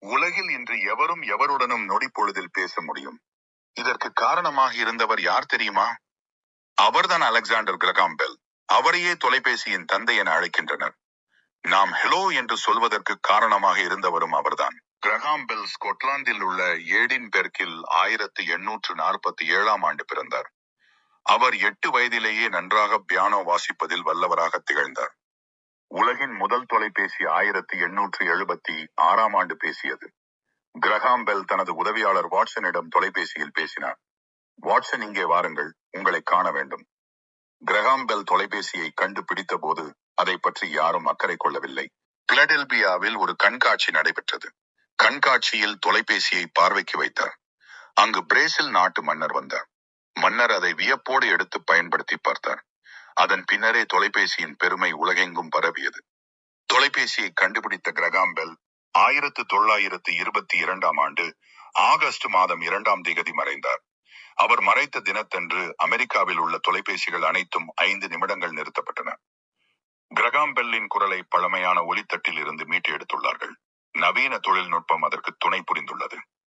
உலகில் இன்று எவரும் எவருடனும் நொடிப்பொழுதில் பேச முடியும். இதற்கு காரணமாக இருந்தவர் யார் தெரியுமா? அவர்தான் அலெக்சாண்டர் கிரகாம் பெல். அவரையே தொலைபேசியின் தந்தை என அழைக்கின்றனர். நாம் ஹெலோ என்று சொல்வதற்கு காரணமாக இருந்தவரும் அவர்தான். கிரகாம் பெல் ஸ்கொட்லாந்தில் உள்ள ஏடின்பெர்க்கில் 1847ஆம் ஆண்டு பிறந்தார். அவர் 8 வயதிலேயே நன்றாக பியானோ வாசிப்பதில் வல்லவராக திகழ்ந்தார். உலகின் முதல் தொலைபேசி 1876ஆம் ஆண்டு பேசியது. கிரகாம் பெல் தனது உதவியாளர் வாட்சனிடம் தொலைபேசியில் பேசினார். வாட்சன், இங்கே வாருங்கள், உங்களை காண வேண்டும். கிரகாம் பெல் தொலைபேசியை கண்டுபிடித்த போது அதை பற்றி யாரும் அக்கறை கொள்ளவில்லை. பிலடெல்பியாவில் ஒரு கண்காட்சி நடைபெற்றது. கண்காட்சியில் தொலைபேசியை பார்வைக்கு வைத்தார். அங்கு பிரேசில் நாட்டு மன்னர் வந்தார். மன்னர் அதை வியப்போடு எடுத்து பயன்படுத்தி பார்த்தார். அதன் பின்னரே தொலைபேசியின் பெருமை உலகெங்கும் பரவியது. தொலைபேசியை கண்டுபிடித்த கிரகாம் பெல் 1922ஆம் ஆண்டு ஆகஸ்ட் மாதம் 2ஆம் தேதி மறைந்தார். அவர் மறைத்த தினத்தன்று அமெரிக்காவில் உள்ள தொலைபேசிகள் அனைத்தும் 5 நிமிடங்கள் நிறுத்தப்பட்டன. கிரகாம் பெல்லின் குரலை பழமையான ஒலித்தட்டில் இருந்து மீட்டு எடுத்துள்ளார்கள். நவீன தொழில்நுட்பம் அதற்கு துணை புரிந்துள்ளது.